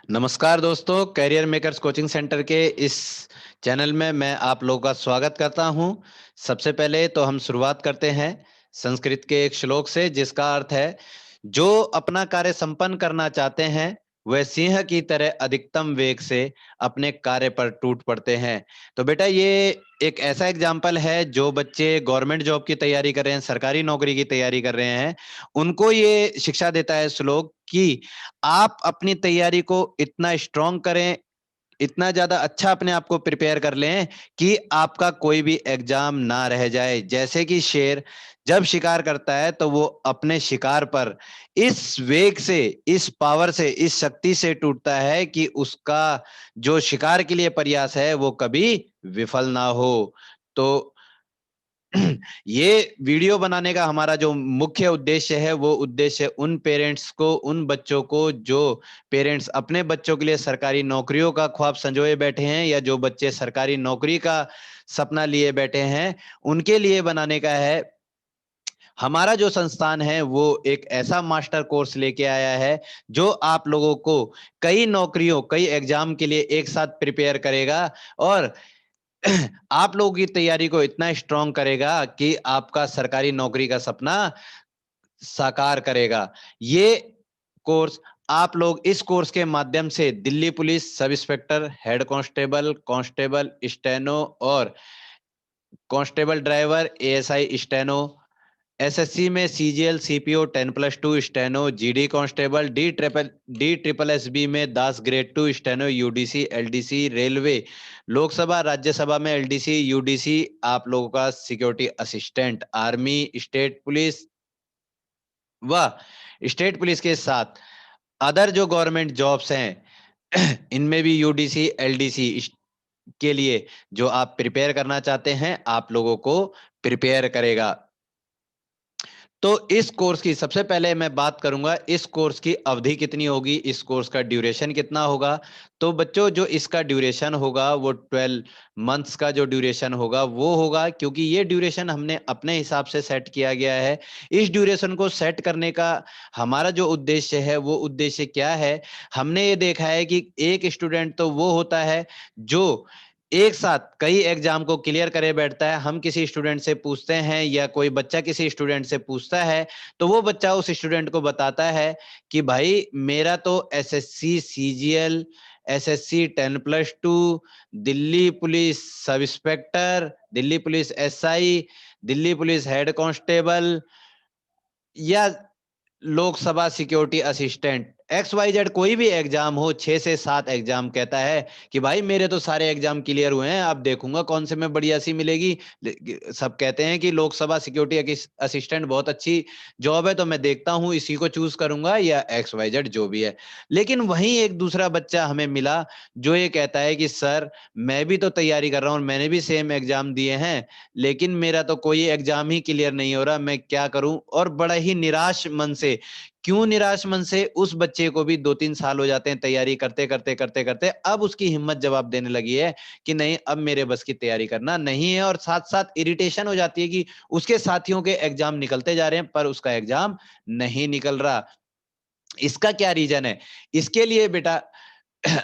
नमस्कार दोस्तों, career makers coaching centre के इस चैनल में मैं आप लोगों का स्वागत करता हूं। सबसे पहले तो हम शुरुआत करते हैं संस्कृत के एक श्लोक से, जिसका अर्थ है, जो अपना कार्य संपन्न करना चाहते हैं वह सिंह की तरह अधिकतम वेग से अपने कार्य पर टूट पड़ते हैं। तो बेटा, ये एक ऐसा एग्जाम्पल है, जो बच्चे गवर्नमेंट जॉब की तैयारी कर रहे हैं, सरकारी नौकरी की तैयारी कर रहे हैं, उनको ये शिक्षा देता है श्लोक कि आप अपनी तैयारी को इतना स्ट्रांग करें, इतना ज्यादा अच्छा अपने आप को प्रिपेयर कर लें कि आपका कोई भी एग्जाम ना रह जाए। जैसे कि शेर जब शिकार करता है तो वो अपने शिकार पर इस वेग से, इस पावर से, इस शक्ति से टूटता है कि उसका जो शिकार के लिए प्रयास है वो कभी विफल ना हो। तो ये वीडियो बनाने का हमारा जो मुख्य उद्देश्य है, वो उद्देश्य उन पेरेंट्स को, उन बच्चों को, जो पेरेंट्स अपने बच्चों के लिए सरकारी नौकरियों का ख्वाब संजोए बैठे हैं, या जो बच्चे सरकारी नौकरी का सपना लिए बैठे हैं, उनके लिए बनाने का है। हमारा जो संस्थान है वो एक ऐसा मास्टर कोर्स लेके आया है, जो आप लोगों को कई नौकरियों, कई एग्जाम के लिए एक साथ प्रिपेयर करेगा, और आप लोगों की तैयारी को इतना स्ट्रांग करेगा कि आपका सरकारी नौकरी का सपना साकार करेगा। ये कोर्स, आप लोग इस कोर्स के माध्यम से Delhi police sub inspector, head constable, constable steno और constable driver, ASI steno, SSC में CGL CPO 10+2 steno, GD constable, D triple SB में DASS grade 2 steno, UDC LDC, railway, Lok Sabha Rajya Sabha में एलडीसी यूडीसी, आप लोगों का security assistant, army, state police व state police के साथ अदर जो गवर्नमेंट जॉब्स हैं इनमें भी यूडीसी एलडीसी के लिए जो आप प्रिपेयर करना चाहते हैं, आप लोगों को प्रिपेयर करेगा। तो इस कोर्स की सबसे पहले मैं बात करूंगा, इस कोर्स की अवधि कितनी होगी, इस कोर्स का ड्यूरेशन कितना होगा। तो बच्चों, जो इसका ड्यूरेशन होगा वो 12 मंथ्स का जो ड्यूरेशन होगा वो होगा, क्योंकि ये ड्यूरेशन हमने अपने हिसाब से सेट किया गया है। इस ड्यूरेशन को सेट करने का हमारा जो उद्देश्य है, वो उद्देश्य क्या है? हमने ये देखा है कि एक स्टूडेंट तो वो होता है जो एक साथ कई एग्जाम को क्लियर करे बैठता है। हम किसी स्टूडेंट से पूछते हैं, या कोई बच्चा किसी स्टूडेंट से पूछता है, तो वो बच्चा उस स्टूडेंट को बताता है कि भाई, मेरा तो SSC CGL, SSC 10+2, Delhi police sub inspector, Delhi police SI, Delhi police head constable, या Lok Sabha security assistant, X Y Z कोई भी एग्जाम हो, 6 से 7 एग्जाम, कहता है कि भाई मेरे तो सारे एग्जाम क्लियर हुए हैं, अब देखूंगा कौन से में बढ़िया सी मिलेगी। सब कहते हैं कि लोकसभा सिक्योरिटी असिस्टेंट बहुत अच्छी जॉब है, तो मैं देखता हूं इसी को चूज करूंगा, या एक्स वाई जेड जो भी है। लेकिन वहीं एक दूसरा बच्चा हमें मिला, जो ये कहता है कि सर, मैं भी तो तैयारी कर रहा हूँ, मैंने भी सेम एग्जाम दिए हैं, लेकिन मेरा तो कोई एग्जाम ही क्लियर नहीं हो रहा, मैं क्या करूं? और बड़ा ही निराश मन से, क्यों निराश मन से? उस बच्चे को भी 2-3 साल हो जाते हैं तैयारी करते करते करते करते, अब उसकी हिम्मत जवाब देने लगी है कि नहीं, अब मेरे बस की तैयारी करना नहीं है। और साथ साथ इरिटेशन हो जाती है कि उसके साथियों के एग्जाम निकलते जा रहे हैं, पर उसका एग्जाम नहीं निकल रहा। इसका क्या रीजन है? इसके लिए बेटा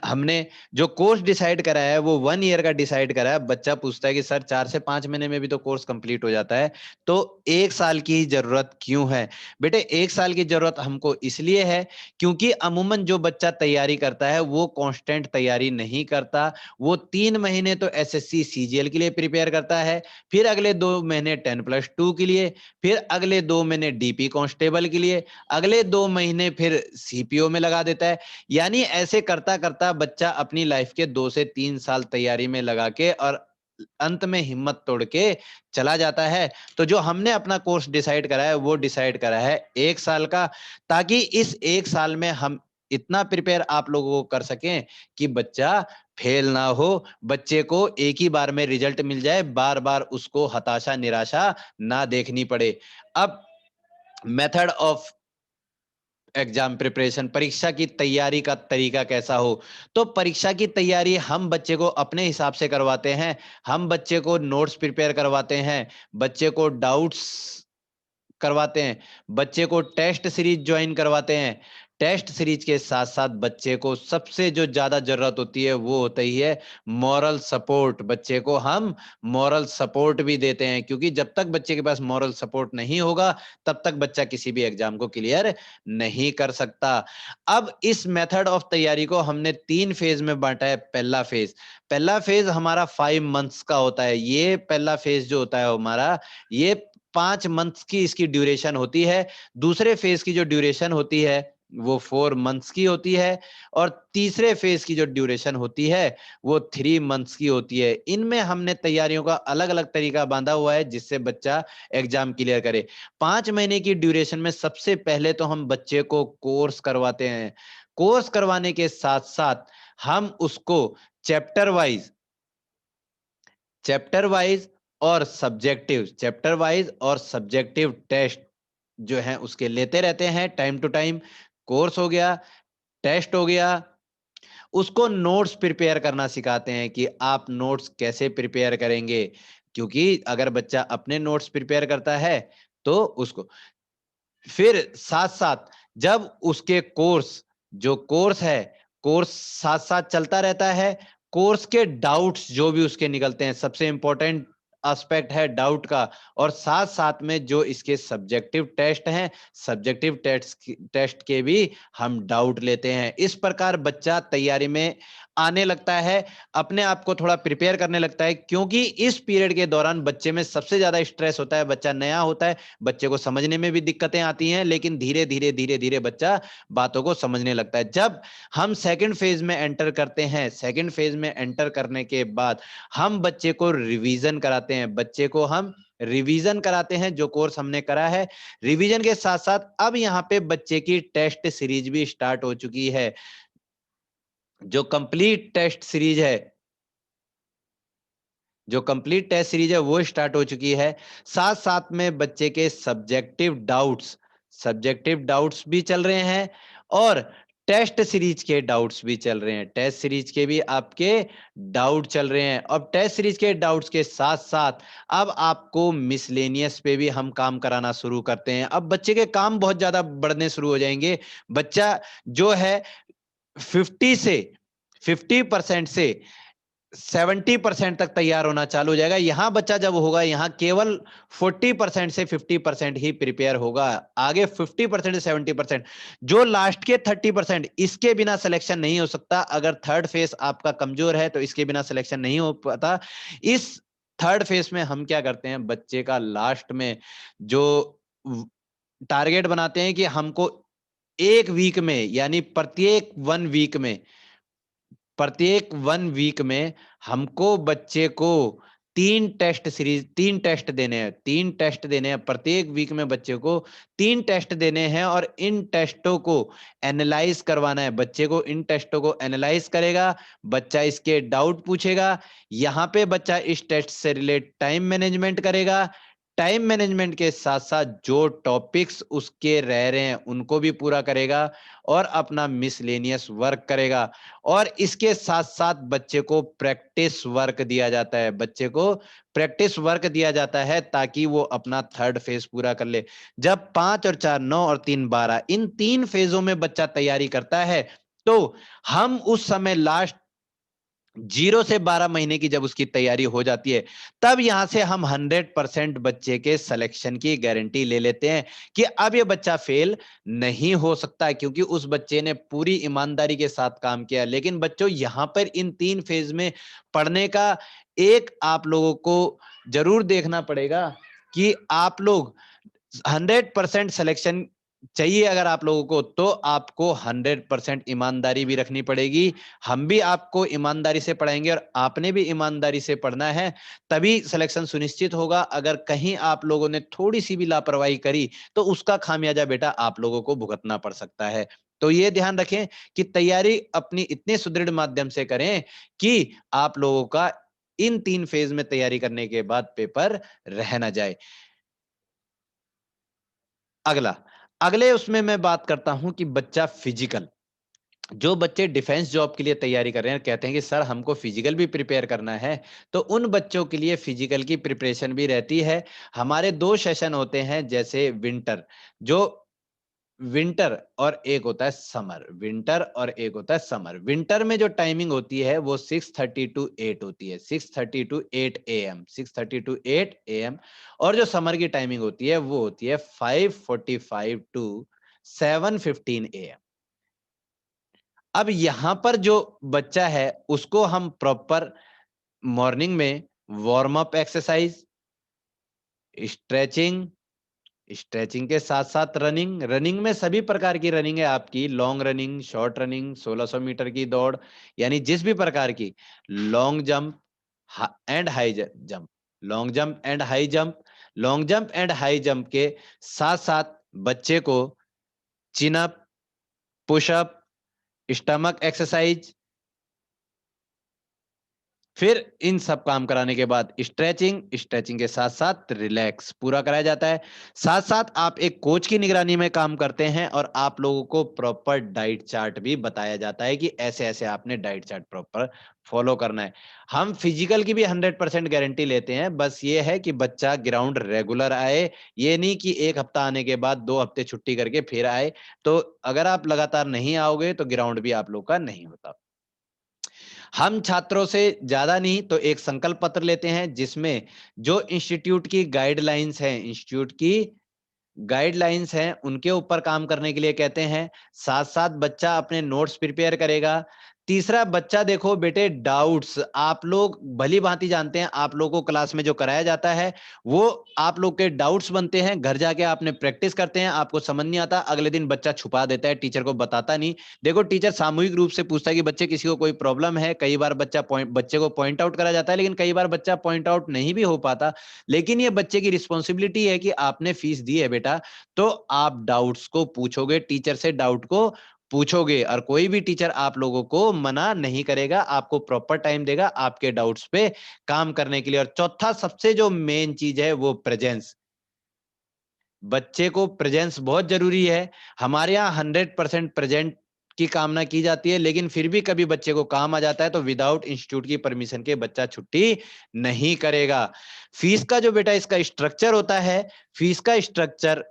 हमने जो कोर्स डिसाइड करा है वो 1 ईयर का डिसाइड करा है। बच्चा पूछता है कि सर, 4 से 5 महीने में भी तो कोर्स कंप्लीट हो जाता है, तो 1 साल की जरूरत क्यों है? बेटे, 1 साल की जरूरत हमको इसलिए है क्योंकि अमूमन जो बच्चा तैयारी करता है वो कांस्टेंट तैयारी नहीं करता। वो 3 महीने तो एसएससी सीजीएल के लिए प्रिपेयर करता है, फिर अगले 2 महीने 10+2 के लिए, फिर अगले 2 महीने डीपी कांस्टेबल के लिए, अगले 2 महीने फिर सीपीओ में लगा देता है। यानी ऐसे करता करता बच्चा अपनी लाइफ के 2 से 3 साल तैयारी में लगा के, और अंत में हिम्मत तोड़ के चला जाता है। तो जो हमने अपना कोर्स डिसाइड करा है, वो डिसाइड करा है 1 साल का, ताकि इस 1 साल में हम इतना प्रिपेयर आप लोगों को कर सकें कि बच्चा फेल ना हो, बच्चे को एक ही बार में रिजल्ट मिल जाए, बार बार उसको हताशा निराशा ना देखनी पड़े। अब मेथड ऑफ एग्जाम प्रिपरेशन, परीक्षा की तैयारी का तरीका कैसा हो? तो परीक्षा की तैयारी हम बच्चे को अपने हिसाब से करवाते हैं। हम बच्चे को नोट्स प्रिपेयर करवाते हैं, बच्चे को डाउट्स करवाते हैं, बच्चे को टेस्ट सीरीज ज्वाइन करवाते हैं। टेस्ट सीरीज के साथ साथ बच्चे को सबसे जो ज्यादा जरूरत होती है वो होती है मॉरल सपोर्ट। बच्चे को हम मॉरल सपोर्ट भी देते हैं, क्योंकि जब तक बच्चे के पास मॉरल सपोर्ट नहीं होगा तब तक बच्चा किसी भी एग्जाम को क्लियर नहीं कर सकता। अब इस मेथड ऑफ तैयारी को हमने 3 फेज में बांटा है। पहला फेज हमारा 5 मंथ्स का होता है। ये पहला फेज जो होता है हमारा, ये 5 मंथ्स की इसकी ड्यूरेशन होती है। दूसरे फेज की जो ड्यूरेशन होती है वो 4 मंथ्स की होती है, और तीसरे फेज की जो ड्यूरेशन होती है वो 3 मंथ्स की होती है। इनमें हमने तैयारियों का अलग अलग तरीका बांधा हुआ है जिससे बच्चा एग्जाम क्लियर करे। 5 महीने की ड्यूरेशन में सबसे पहले तो हम बच्चे को कोर्स करवाते हैं। कोर्स करवाने के साथ साथ हम उसको चैप्टर वाइज चैप्टर वाइज और सब्जेक्टिव टेस्ट जो है उसके लेते रहते हैं टाइम टू टाइम। कोर्स हो गया, टेस्ट हो गया, उसको नोट्स प्रिपेयर करना सिखाते हैं कि आप नोट्स कैसे प्रिपेयर करेंगे। क्योंकि अगर बच्चा अपने नोट्स प्रिपेयर करता है तो उसको फिर साथ साथ जब उसके कोर्स है, कोर्स साथ साथ चलता रहता है। कोर्स के डाउट्स जो भी उसके निकलते हैं, सबसे इंपॉर्टेंट एस्पेक्ट है डाउट का। और साथ साथ में जो इसके सब्जेक्टिव टेस्ट हैं, सब्जेक्टिव टेस्ट के भी हम डाउट लेते हैं। इस प्रकार बच्चा तैयारी में आने लगता है, अपने आप को थोड़ा प्रिपेयर करने लगता है। क्योंकि इस पीरियड के दौरान बच्चे में सबसे ज्यादा स्ट्रेस होता है, बच्चा नया होता है, बच्चे को समझने में भी दिक्कतें आती हैं, लेकिन धीरे धीरे बच्चा बातों को समझने लगता है। जब हम सेकंड फेज में एंटर करते हैं, सेकंड फेज में एंटर करने के बाद हम बच्चे को रिवीजन कराते हैं। बच्चे को हम रिवीजन कराते हैं जो कोर्स हमने करा है। रिवीजन के साथ साथ अब यहाँ पे बच्चे की टेस्ट सीरीज भी स्टार्ट हो चुकी है। जो कंप्लीट टेस्ट सीरीज है जो कंप्लीट टेस्ट सीरीज है वो स्टार्ट हो चुकी है। साथ साथ में बच्चे के सब्जेक्टिव डाउट्स भी चल रहे हैं, और टेस्ट सीरीज के डाउट्स भी चल रहे हैं। टेस्ट सीरीज के भी आपके डाउट चल रहे हैं। अब टेस्ट सीरीज के डाउट्स के साथ साथ अब आपको मिसलेनियस पे भी हम काम कराना शुरू करते हैं। अब बच्चे के काम बहुत ज्यादा बढ़ने शुरू हो जाएंगे। बच्चा जो है 50% से 70% तक तैयार होना चालू हो जाएगा। यहां बच्चा जब होगा, यहां केवल 40% से 50% ही प्रिपेयर होगा। आगे 50% से 70%, जो लास्ट के 30%, इसके बिना सिलेक्शन नहीं हो सकता। अगर थर्ड फेज आपका कमजोर है तो इसके बिना सिलेक्शन नहीं हो पाता। इस थर्ड फेज में हम क्या करते हैं, बच्चे का लास्ट में जो टारगेट बनाते हैं कि हमको एक वीक में, यानी प्रत्येक 1 वीक में हमको बच्चे को 3 टेस्ट देने हैं। प्रत्येक वीक में बच्चे को 3 टेस्ट देने हैं, और इन टेस्टों को एनालाइज करवाना है। बच्चे को इन टेस्टों को एनालाइज करेगा, बच्चा इसके डाउट पूछेगा। यहाँ पे बच्चा इस टेस्ट से रिलेट टाइम मैनेजमेंट करेगा। टाइम मैनेजमेंट के साथ साथ जो टॉपिक्स उसके रह रहे हैं उनको भी पूरा करेगा, और अपना मिसलेनियस वर्क करेगा। और इसके साथ साथ बच्चे को प्रैक्टिस वर्क दिया जाता है ताकि वो अपना थर्ड फेज पूरा कर ले। जब 5 और 4, 9 और 3, 12, इन 3 फेजों में बच्चा तैयारी करता है, तो हम उस समय लास्ट 0 से 12 महीने की जब उसकी तैयारी हो जाती है, तब यहां से हम 100% बच्चे के सिलेक्शन की गारंटी ले लेते हैं कि अब ये बच्चा फेल नहीं हो सकता, क्योंकि उस बच्चे ने पूरी ईमानदारी के साथ काम किया। लेकिन बच्चों, यहां पर इन 3 फेज में पढ़ने का एक आप लोगों को जरूर देखना पड़ेगा कि आप लोग 100% सिलेक्शन चाहिए। अगर आप लोगों को, तो आपको 100% ईमानदारी भी रखनी पड़ेगी। हम भी आपको ईमानदारी से पढ़ाएंगे और आपने भी ईमानदारी से पढ़ना है, तभी सिलेक्शन सुनिश्चित होगा। अगर कहीं आप लोगों ने थोड़ी सी भी लापरवाही करी तो उसका खामियाजा बेटा आप लोगों को भुगतना पड़ सकता है। तो ये ध्यान रखें कि तैयारी अपनी इतने सुदृढ़ माध्यम से करें कि आप लोगों का इन 3 फेज में तैयारी करने के बाद पेपर रह ना जाए। अगला अगले उसमें मैं बात करता हूं कि बच्चा फिजिकल, जो बच्चे डिफेंस जॉब के लिए तैयारी कर रहे हैं, कहते हैं कि सर हमको फिजिकल भी प्रिपेयर करना है, तो उन बच्चों के लिए फिजिकल की प्रिपरेशन भी रहती है। हमारे 2 सेशन होते हैं, जैसे विंटर, जो विंटर और एक होता है समर। विंटर और एक होता है समर। विंटर में जो टाइमिंग होती है वो 6:30 टू 8 होती है, 6:30 टू 8 AM, 6:30 टू 8 AM। और जो समर की टाइमिंग होती है वो होती है 5:45 टू 7:15 AM। अब यहां पर जो बच्चा है उसको हम प्रॉपर मॉर्निंग में warm up exercise, stretching, stretching के साथ साथ रनिंग, रनिंग में सभी प्रकार की रनिंग है आपकी, long running, short running, 1600 metre की दौड़, यानी जिस भी प्रकार की, long jump and high jump, long jump and high jump, long jump and high jump के साथ साथ बच्चे को chin up, push up, stomach exercise, फिर इन सब काम कराने के बाद स्ट्रेचिंग, स्ट्रेचिंग के साथ साथ रिलैक्स पूरा कराया जाता है। साथ साथ आप एक कोच की निगरानी में काम करते हैं और आप लोगों को प्रॉपर डाइट चार्ट भी बताया जाता है कि ऐसे ऐसे आपने डाइट चार्ट प्रॉपर फॉलो करना है। हम फिजिकल की भी 100% गारंटी लेते हैं, बस ये है कि बच्चा ग्राउंड रेगुलर आए, ये नहीं कि एक हफ्ता आने के बाद 2 हफ्ते छुट्टी करके फिर आए। तो अगर आप लगातार नहीं आओगे तो ग्राउंड भी आप लोग का नहीं होता। हम छात्रों से ज्यादा नहीं तो एक संकल्प पत्र लेते हैं जिसमें जो इंस्टीट्यूट की गाइडलाइंस हैं, इंस्टीट्यूट की गाइडलाइंस हैं उनके ऊपर काम करने के लिए कहते हैं। साथ साथ बच्चा अपने नोट्स प्रिपेयर करेगा। तीसरा, बच्चा देखो बेटे, डाउट्स आप लोग भली भांति जानते हैं, आप लोगों को क्लास में जो कराया जाता है वो आप लोग के डाउट्स बनते हैं, घर जाके आपने प्रैक्टिस करते हैं, आपको समझ नहीं आता, अगले दिन बच्चा छुपा देता है, टीचर को बताता नहीं। देखो टीचर सामूहिक रूप से पूछता है कि बच्चे किसी को कोई प्रॉब्लम है, कई बार बच्चे को पॉइंट आउट करा जाता है, लेकिन कई बार बच्चा पॉइंट आउट नहीं भी हो पाता। लेकिन ये बच्चे की रिस्पॉन्सिबिलिटी है कि आपने फीस दी है बेटा, तो आप डाउट्स को पूछोगे, टीचर से डाउट को पूछोगे, और कोई भी टीचर आप लोगों को मना नहीं करेगा, आपको प्रॉपर टाइम देगा आपके डाउट्स पे काम करने के लिए। और चौथा सबसे जो मेन चीज है वो प्रेजेंस। बच्चे को प्रेजेंस बहुत जरूरी है। हमारे यहाँ 100% प्रेजेंट की कामना की जाती है, लेकिन फिर भी कभी बच्चे को काम आ जाता है तो विदाउट इंस्टीट्यूट की परमिशन के बच्चा छुट्टी नहीं करेगा। फीस का जो बेटा इसका स्ट्रक्चर होता है, फीस का स्ट्रक्चर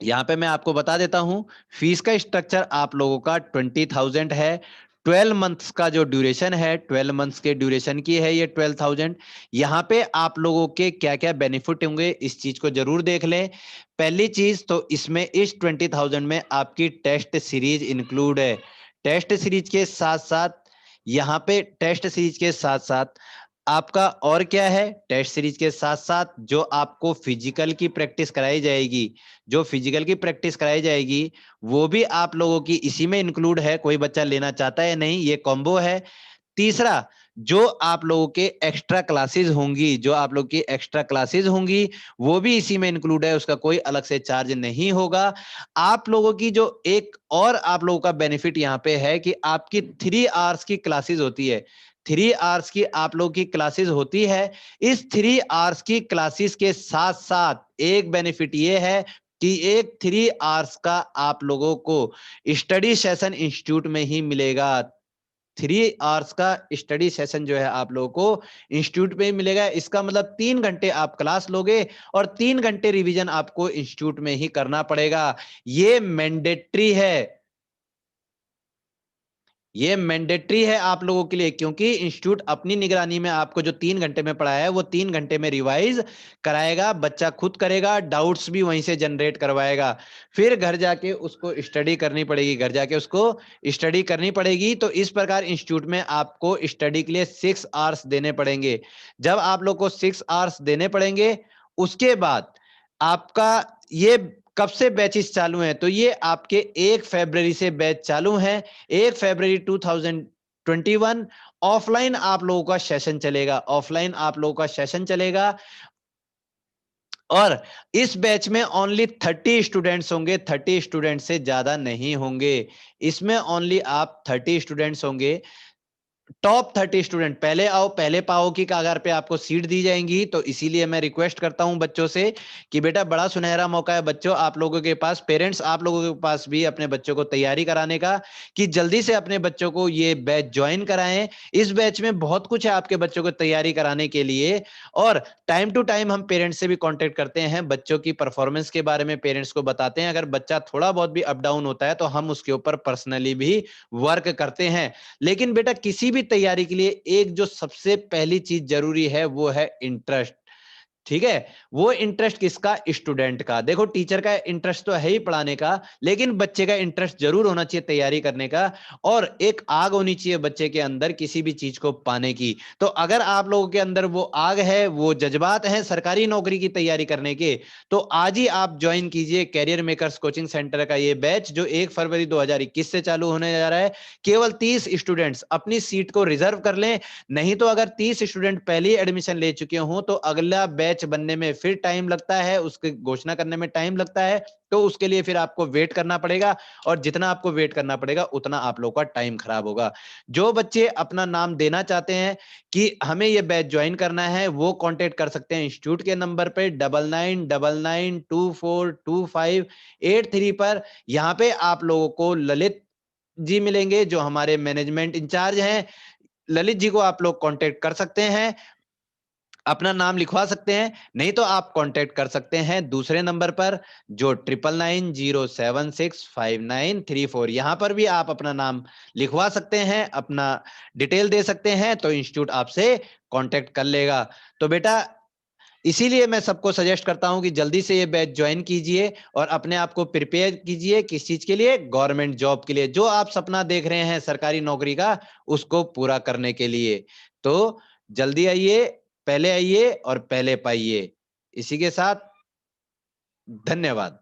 यहाँ पे मैं आपको बता देता हूं। फीस का स्ट्रक्चर आप लोगों का 20,000 है। 12 मंथ्स का जो ड्यूरेशन है, 12 मंथ्स के ड्यूरेशन की है ये 12,000। यहाँ पे आप लोगों के क्या क्या बेनिफिट होंगे इस चीज को जरूर देख लें। पहली चीज तो इसमें इस 20,000 में आपकी टेस्ट सीरीज इंक्लूड है। टेस्ट सीरीज के साथ साथ यहाँ पे टेस्ट सीरीज के साथ साथ आपका और क्या है, टेस्ट सीरीज के साथ साथ जो आपको फिजिकल की प्रैक्टिस कराई जाएगी, जो फिजिकल की प्रैक्टिस कराई जाएगी वो भी आप लोगों की इसी में इंक्लूड है। कोई बच्चा लेना चाहता है नहीं, ये कॉम्बो है। तीसरा, जो आप लोगों के एक्स्ट्रा क्लासेस होंगी, जो आप लोग की एक्स्ट्रा क्लासेस होंगी वो भी इसी में इंक्लूड है, उसका कोई अलग से चार्ज नहीं होगा। आप लोगों की जो एक और आप लोगों का बेनिफिट यहाँ पे है कि आपकी 3 आवर्स की क्लासेस होती है। 3 आवर्स की आप लोगों की क्लासेस होती है। इस 3 आवर्स की क्लासेस के साथ साथ एक बेनिफिट ये है कि एक 3 आवर्स का आप लोगों को स्टडी सेशन इंस्टीट्यूट में ही मिलेगा। 3 आवर्स का स्टडी सेशन जो है आप लोगों को इंस्टीट्यूट में ही मिलेगा। इसका मतलब 3 घंटे आप क्लास लोगे और 3 घंटे रिवीजन आपको इंस्टीट्यूट में ही करना पड़ेगा। ये मैंडेटरी है, ये मैंडेटरी है आप लोगों के लिए, क्योंकि इंस्टीट्यूट अपनी निगरानी में आपको जो 3 घंटे में पढ़ाया है वो 3 घंटे में रिवाइज कराएगा। बच्चा खुद करेगा, डाउट्स भी वहीं से जनरेट करवाएगा, फिर घर जाके उसको स्टडी करनी पड़ेगी, घर जाके उसको स्टडी करनी पड़ेगी। तो इस प्रकार इंस्टीट्यूट में आपको स्टडी के लिए 6 आवर्स देने पड़ेंगे। जब आप लोग को 6 आवर्स देने पड़ेंगे उसके बाद आपका ये कब से बैचेस चालू हैं, तो ये आपके 1 फरवरी से बैच चालू हैं। 1 फरवरी 2021 ऑफलाइन आप लोगों का सेशन चलेगा, ऑफलाइन आप लोगों का सेशन चलेगा। और इस बैच में ओनली 30 स्टूडेंट्स होंगे, 30 स्टूडेंट से ज्यादा नहीं होंगे। इसमें ओनली आप 30 स्टूडेंट्स होंगे। टॉप 30 स्टूडेंट, पहले आओ पहले पाओ की कगार पे आपको सीट दी जाएंगी। तो इसीलिए मैं रिक्वेस्ट करता हूं बच्चों से कि बेटा बड़ा सुनहरा मौका है बच्चों, आप लोगों के पास, पेरेंट्स आप लोगों के पास भी अपने बच्चों को तैयारी कराने का, कि जल्दी से अपने बच्चों को ये बैच ज्वाइन कराएं। इस बैच में बहुत कुछ है आपके बच्चों को तैयारी कराने के लिए, और टाइम टू टाइम हम पेरेंट्स से भी कांटेक्ट करते हैं, बच्चों की परफॉर्मेंस के बारे में पेरेंट्स को बताते हैं। अगर बच्चा थोड़ा बहुत भी अप डाउन होता है तो हम उसके ऊपर पर्सनली भी वर्क करते हैं। लेकिन बेटा किसी भी तैयारी के लिए एक जो सबसे पहली चीज जरूरी है वो है इंटरेस्ट। ठीक है, वो इंटरेस्ट किसका? स्टूडेंट का। देखो टीचर का इंटरेस्ट तो है ही पढ़ाने का, लेकिन बच्चे का इंटरेस्ट जरूर होना चाहिए तैयारी करने का, और एक आग होनी चाहिए बच्चे के अंदर किसी भी चीज को पाने की। तो अगर आप लोगों के अंदर वो आग है, वो जज्बात हैं सरकारी नौकरी की तैयारी करने के, तो आज ही आप ज्वाइन कीजिए कैरियर मेकर्स कोचिंग सेंटर का ये बैच, जो 1 फरवरी 2021 से चालू होने जा रहा है। केवल 30 स्टूडेंट्स अपनी सीट को रिजर्व कर लें, नहीं तो अगर 30 स्टूडेंट पहले ही एडमिशन ले चुके हों तो अगला बैच बनने में फिर टाइम लगता है, उसके घोषणा करने में टाइम लगता है, तो उसके लिए फिर आपको वेट करना पड़ेगा, और जितना आपको वेट करना पड़ेगा उतना आप लोगों का टाइम खराब होगा। जो बच्चे अपना नाम देना चाहते हैं कि हमें ये बैच ज्वाइन करना है, वो कांटेक्ट कर सकते हैं इंस्टीट्यूट के नंबर पे 9999242583 पर। यहाँ पे आप लोगों को ललित जी मिलेंगे जो हमारे मैनेजमेंट इंचार्ज हैं। ललित जी को आप लोग कांटेक्ट कर सकते हैं, अपना नाम लिखवा सकते हैं, नहीं तो आप कांटेक्ट कर सकते हैं दूसरे नंबर पर जो 9990765934। यहां पर भी आप अपना नाम लिखवा सकते हैं, अपना डिटेल दे सकते हैं, तो इंस्टीट्यूट आपसे कांटेक्ट कर लेगा। तो बेटा इसीलिए मैं सबको सजेस्ट करता हूं कि जल्दी से ये बैच ज्वाइन कीजिए और अपने आप को प्रिपेयर कीजिए। किस चीज के लिए? गवर्नमेंट जॉब के लिए। जो आप सपना देख रहे हैं सरकारी नौकरी का, उसको पूरा करने के लिए। तो जल्दी आइए, पहले आइए और पहले पाइए। इसी के साथ धन्यवाद।